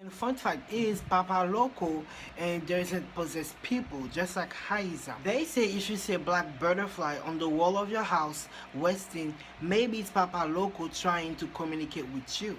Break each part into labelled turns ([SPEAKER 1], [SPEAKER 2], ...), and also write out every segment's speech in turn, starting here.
[SPEAKER 1] The fun fact is Papa Loco and doesn't possess people, just like Haiza. They say if you see a black butterfly on the wall of your house, Westin, maybe it's Papa Loco trying to communicate with you.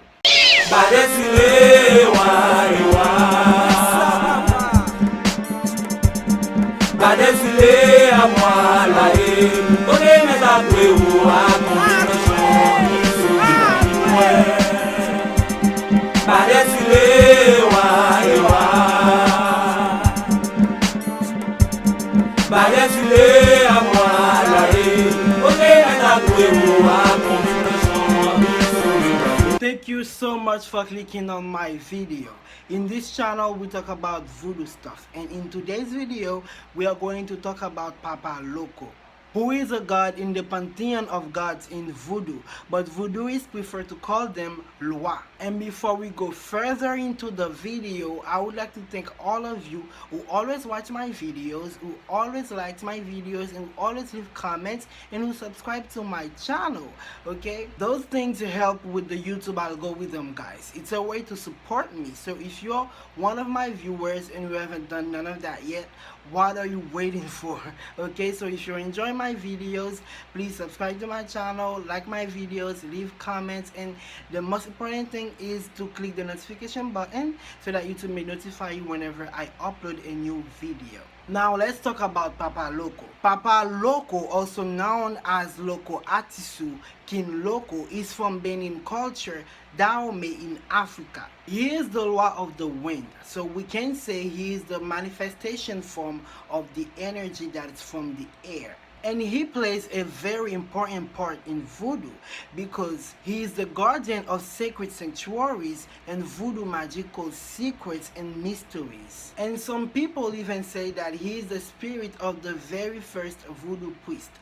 [SPEAKER 1] Thank you so much for clicking on my video. In this channel we talk about voodoo stuff, and in today's video we are going to talk about Papa Loco, who is a god in the pantheon of gods in voodoo, but voodooists prefer to call them Loi. And before we go further into the video, I would like to thank all of you who always watch my videos, who always like my videos, and who always leave comments, and who subscribe to my channel. Okay, those things help with the YouTube algorithm, guys. It's a way to support me. So if you're one of my viewers and you haven't done none of that yet, what are you waiting for? Okay, so if you're enjoying my videos, please subscribe to my channel, like my videos, leave comments, and the most important thing is to click the notification button so that YouTube may notify you whenever I upload a new video. Now let's talk about Papa Loco. Papa Loco, also known as Loco Atisu, King Loco, is from Benin culture, Dahomey in Africa. He is the Loi of the wind, so we can say he is the manifestation form of the energy that is from the air. And he plays a very important part in voodoo because he is the guardian of sacred sanctuaries and voodoo magical secrets and mysteries. And some people even say that he is the spirit of the very first voodoo priest,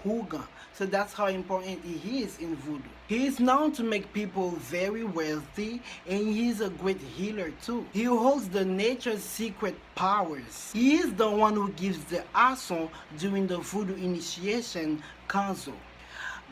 [SPEAKER 1] Huga. So that's how important he is in voodoo. He is known to make people very wealthy, and he is a great healer too. He holds the nature's secret powers. He is the one who gives the ason during the voodoo initiation, Kanzo.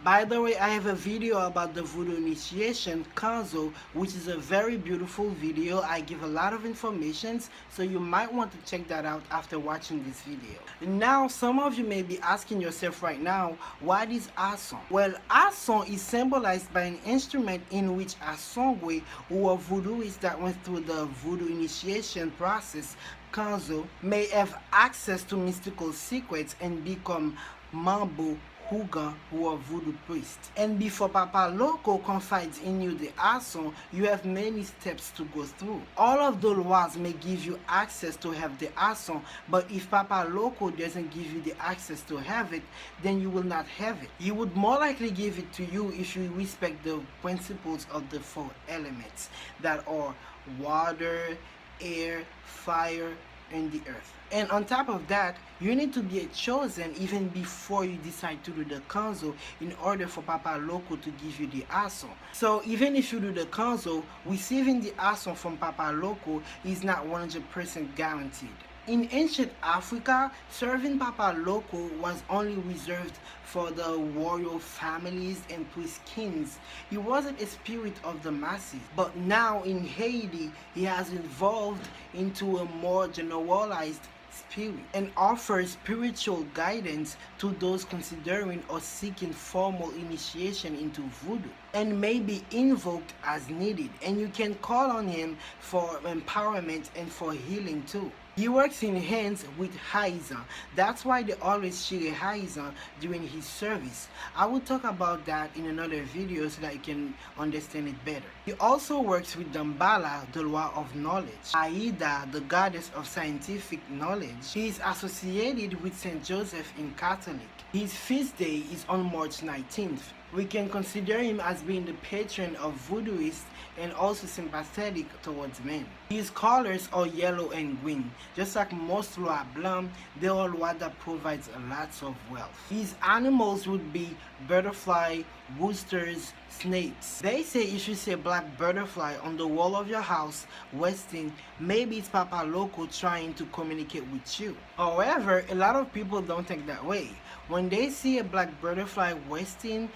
[SPEAKER 1] By the way, I have a video about the voodoo initiation, Kanzo, which is a very beautiful video. I give a lot of information, so you might want to check that out after watching this video. Now, some of you may be asking yourself right now, what is ason? Well, ason is symbolized by an instrument in which Asongwe, who are voodooists that went through the voodoo initiation process, Kanzo, may have access to mystical secrets and become Mambo Huga, who are voodoo priests. And before Papa Loco confides in you the ason, you have many steps to go through. All of the lois may give you access to have the ason, but if Papa Loco doesn't give you the access to have it, then you will not have it. He would more likely give it to you if you respect the principles of the four elements that are water, air, fire, and the earth. And on top of that, you need to be chosen even before you decide to do the Kanzo in order for Papa Loco to give you the ason. So even if you do the Kanzo, receiving the ason from Papa Loco is not 100% guaranteed. In ancient Africa, serving Papa Loco was only reserved for the royal families and priest kings. He wasn't a spirit of the masses. But now in Haiti, he has evolved into a more generalized spirit and offers spiritual guidance to those considering or seeking formal initiation into voodoo, and may be invoked as needed, and you can call on him for empowerment and for healing too. He works in hands with Haiza. That's why they always share Haiza during his service. I will talk about that in another video so that you can understand it better. He also works with Dambala, the Loi of knowledge, Aida, the goddess of scientific knowledge. He is associated with Saint Joseph in Catholic. His feast day is on March 19th. We can consider him as being the patron of voodooists and also sympathetic towards men. His colors are yellow and green. Just like most Loi Blanc, they are Loi that provides lots of wealth. His animals would be butterfly, roosters, snakes. They say if you see a black butterfly on the wall of your house, Westin, maybe it's Papa Loco trying to communicate with you. However, a lot of people don't think that way. When they see a black butterfly Westin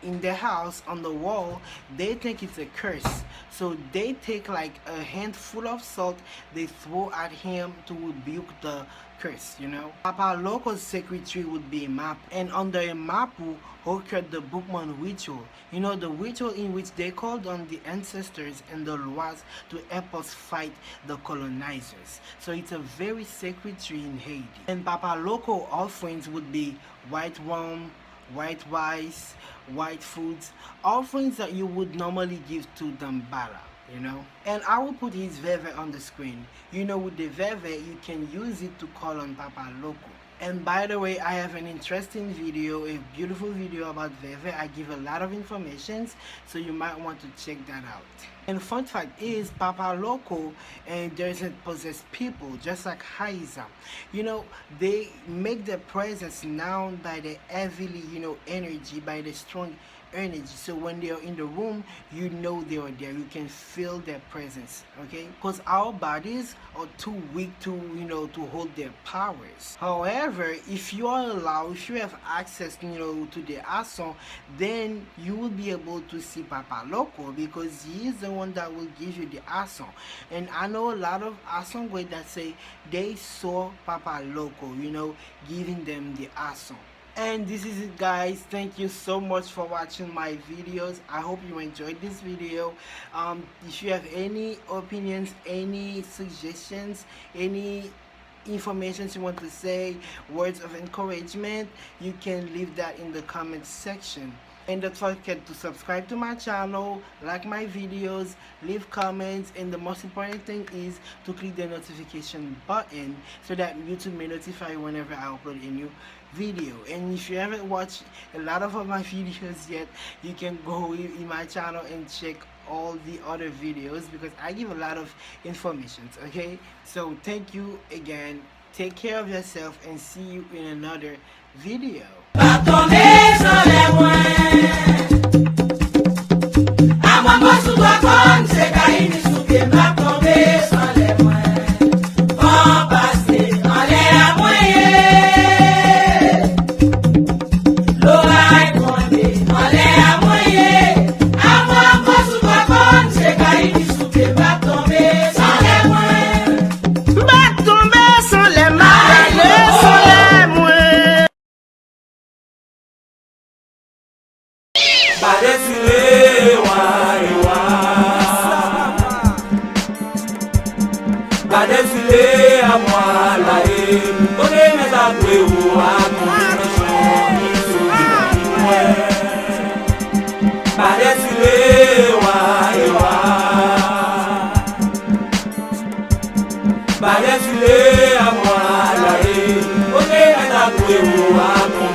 [SPEAKER 1] in their house on the wall, they think it's a curse. So they take like a handful of salt, they throw at him to rebuke the curse, you know. Papa Loco's secretary would be Mapu, and under Mapu occurred the Boukman ritual, you know, the ritual in which they called on the ancestors and the Loas to help us fight the colonizers. So it's a very sacred tree in Haiti. And Papa Loco offerings would be white rum, white rice, white foods, offerings that you would normally give to Dambala, you know. And I will put his veve on the screen. You know, with the veve you can use it to call on Papa Loco. And by the way, I have an interesting video, a beautiful video about veve. I give a lot of information, so you might want to check that out. And fun fact is, Papa Loco and doesn't possess people, just like Haiza. You know, they make their presence known by the heavily, you know, energy, by the strong energy. So when they are in the room, you know they are there. You can feel their presence, okay? Because our bodies are too weak to, you know, to hold their powers. However, if you are allowed, if you have access, you know, to the Ason, then you will be able to see Papa Loco, because he is the one that will give you the Ason. And I know a lot of Asongwe that say they saw Papa Loco, you know, giving them the Ason. And this is it, guys. Thank you so much for watching my videos. I hope you enjoyed this video. If you have any opinions, any suggestions, any information you want to say, words of encouragement, you can leave that in the comment section. And don't forget to subscribe to my channel, like my videos, leave comments, and the most important thing is to click the notification button so that YouTube may notify you whenever I upload a new video. And if you haven't watched a lot of my videos yet, you can go in my channel and check all the other videos, because I give a lot of information, okay? So thank you again, take care of yourself, and see you in another video.
[SPEAKER 2] Badesile à moi la haie, on est mes aboués ou à mon Badesile wa Badesile à moi la haie, on est mes aboués ou à mon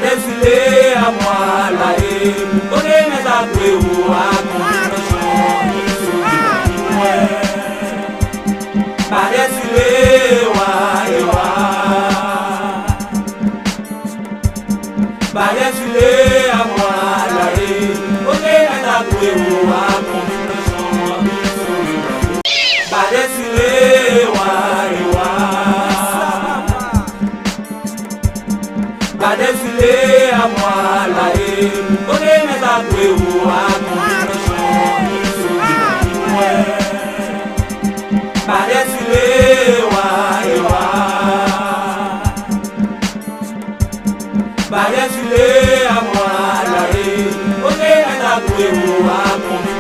[SPEAKER 2] Badesile à moi la haie, on est mes aboués ou à Badesile Badesile à moi la haie, on est mes aboués ou à Badesile Badesile à moi la haie, on est mes aboués ou à Desfilé à moi, la haie. Ok, la coué,